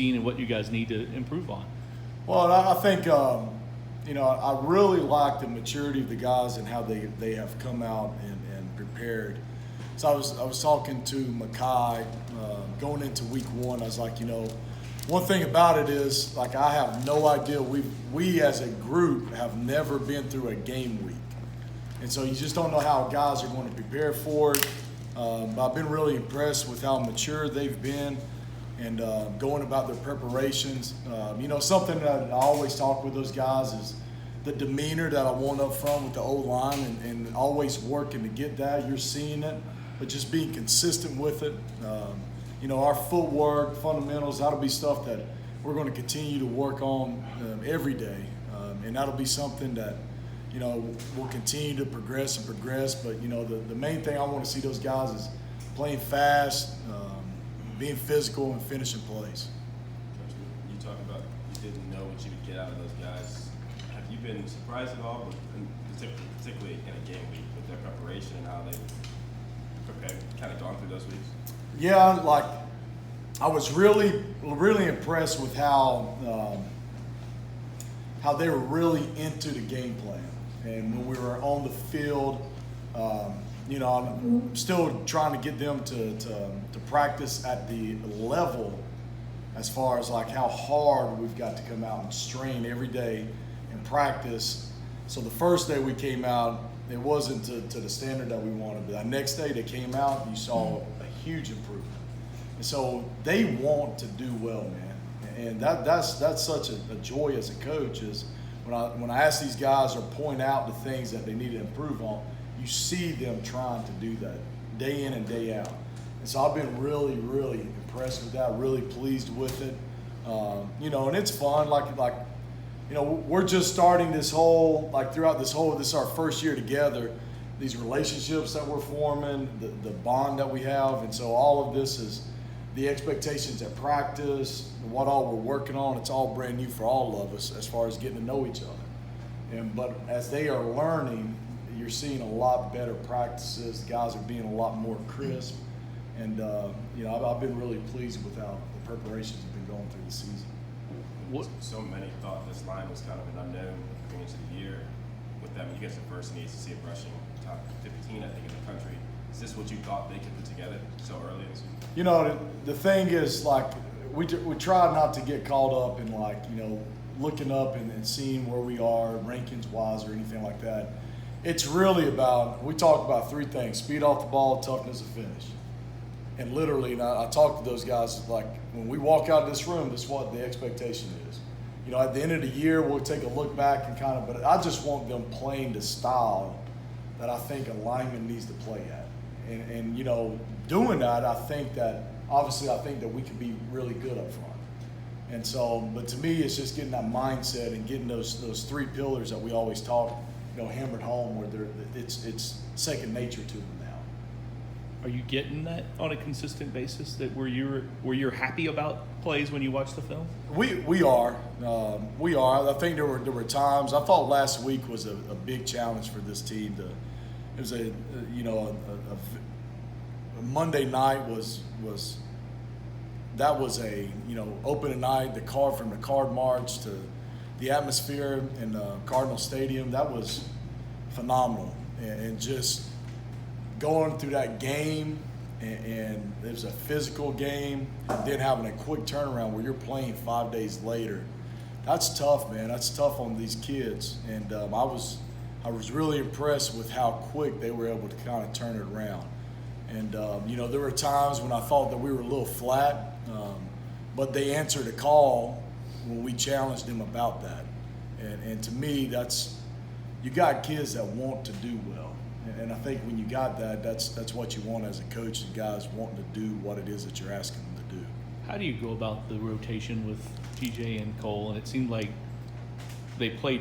seen and what you guys need to improve on? Well, I think, I really like the maturity of the guys and how they have come out and prepared. So I was talking to Makai going into week one. I was like, one thing about it is, like, I have no idea. We as a group have never been through a game week. And so you just don't know how guys are going to prepare for it. But I've been really impressed with how mature they've been and going about their preparations. Something that I always talk with those guys is the demeanor that I want up front with the O-line and always working to get that. You're seeing it, but just being consistent with it. Our footwork, fundamentals, that'll be stuff that we're going to continue to work on every day. And that'll be something that, we'll continue to progress. But, the main thing I want to see those guys is playing fast, being physical, and finishing plays. You talked about you didn't know what you would get out of those guys. Have you been surprised at all, particularly in a game week, with their preparation and how they've kind of gone through those weeks? Yeah, I was really, really impressed with how they were really into the game plan. And when we were on the field, I'm still trying to get them to practice at the level as far as like how hard we've got to come out and strain every day and practice. So the first day we came out, it wasn't to the standard that we wanted. But that next day they came out, you saw a huge improvement. And so they want to do well, man. And that's such a joy as a coach is when I ask these guys or point out the things that they need to improve on, you see them trying to do that day in and day out. And so I've been really, really impressed with that, really pleased with it. And it's fun. We're just starting this whole, this is our first year together, these relationships that we're forming, the bond that we have. And so all of this is the expectations at practice, what all we're working on. It's all brand new for all of us as far as getting to know each other. But as they are learning, you're seeing a lot better practices. The guys are being a lot more crisp. And, I've been really pleased with how the preparations have been going through the season. So many thought this line was kind of an unknown going into the year. With them, you guys are first in the ACC rushing top 15, I think, in the country. Is this what you thought they could put together so early in the season? The thing is, we try not to get caught up in, looking up and seeing where we are rankings-wise or anything like that. It's really we talk about three things: speed off the ball, toughness, and finish. And literally, I talk to those guys, when we walk out of this room, this is what the expectation is. At the end of the year, we'll take a look back and but I just want them playing the style that I think a lineman needs to play at. And doing that, I think that we can be really good up front. And so, but to me, it's just getting that mindset and getting those three pillars that we always talk, hammered home, where it's second nature to them now. Are you getting that on a consistent basis, that where you're happy about plays when you watch the film? We are. I think there were times. I thought last week was a big challenge for this team. It was a Monday night was opening night. The card from the card march to the atmosphere in Cardinal Stadium, that was phenomenal. And just going through that game, and it was a physical game, and then having a quick turnaround where you're playing 5 days later. That's tough, man. That's tough on these kids. And I was really impressed with how quick they were able to kind of turn it around. And, there were times when I thought that we were a little flat, but they answered a call when we challenged them about that. And to me, you got kids that want to do well. And I think when you got that, that's what you want as a coach, the guys wanting to do what it is that you're asking them to do. How do you go about the rotation with TJ and Cole? And it seemed like they played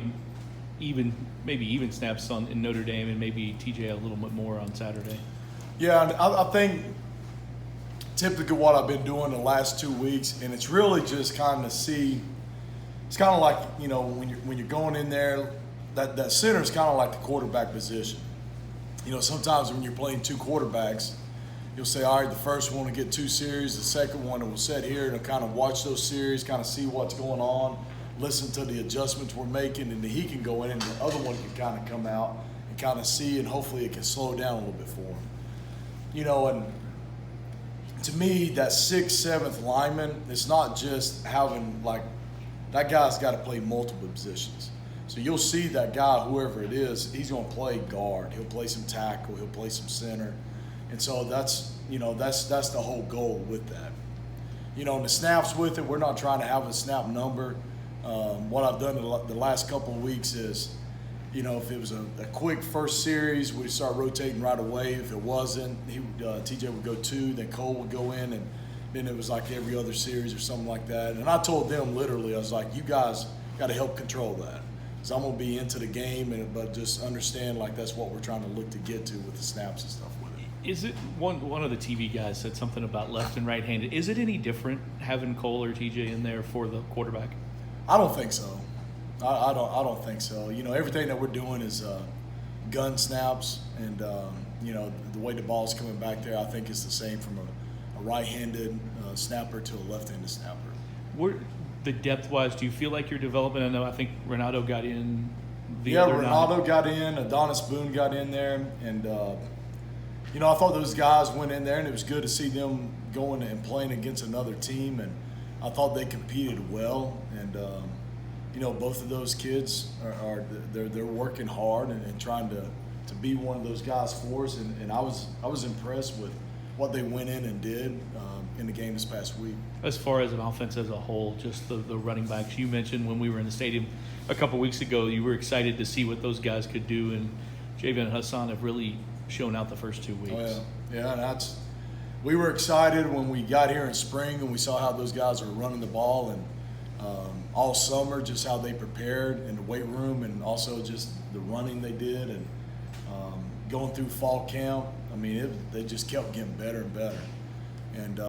maybe even snaps in Notre Dame, and maybe TJ a little bit more on Saturday. Yeah, I think typically what I've been doing the last 2 weeks, and it's really just kind of it's kind of like, when you're going in there, that center is kind of like the quarterback position. Sometimes when you're playing two quarterbacks, you'll say, all right, the first one will get 2 series, the second one will sit here and kind of watch those series, kind of see what's going on, listen to the adjustments we're making, and then he can go in and the other one can kind of come out and kind of see, and hopefully it can slow down a little bit for him. You know, and to me, that 6th, 7th lineman, it's not just having, like, that guy's got to play multiple positions. So you'll see that guy, whoever it is, he's going to play guard. He'll play some tackle. He'll play some center. And so that's, you know, that's the whole goal with that. You know, and the snaps with it, we're not trying to have a snap number. What I've done the last couple of weeks is, you know, if it was a quick first series, we'd start rotating right away. If it wasn't, TJ would go 2, then Cole would go in, and then it was like every other series or something like that. And I told them literally, I was like, you guys got to help control that. So I'm going to be into the game, but just understand, like, that's what we're trying to look to get to with the snaps and stuff with it. Is it one of the TV guys said something about left and right-handed? Is it any different having Cole or TJ in there for the quarterback? I don't think so. I don't think so. You know, everything that we're doing is gun snaps, and you know, the way the ball's coming back there, I think it's the same from a right-handed snapper to a left-handed snapper. The depth-wise, do you feel like you're developing? I think Renato got in the Yeah, other Renato night. got in, Adonis Boone got in there, and you know, I thought those guys went in there, and it was good to see them going and playing against another team, and I thought they competed well, and you know, both of those kids they're working hard and trying to be one of those guys for us, and I was impressed with what they went in and did in the game this past week. As far as an offense as a whole, just the running backs, you mentioned when we were in the stadium a couple weeks ago, you were excited to see what those guys could do, and Javion and Hassan have really shown out the first 2 weeks. Oh, yeah, and we were excited when we got here in spring and we saw how those guys were running the ball, and all summer just how they prepared in the weight room, and also just the running they did, and going through fall camp. I mean, they just kept getting better and better. And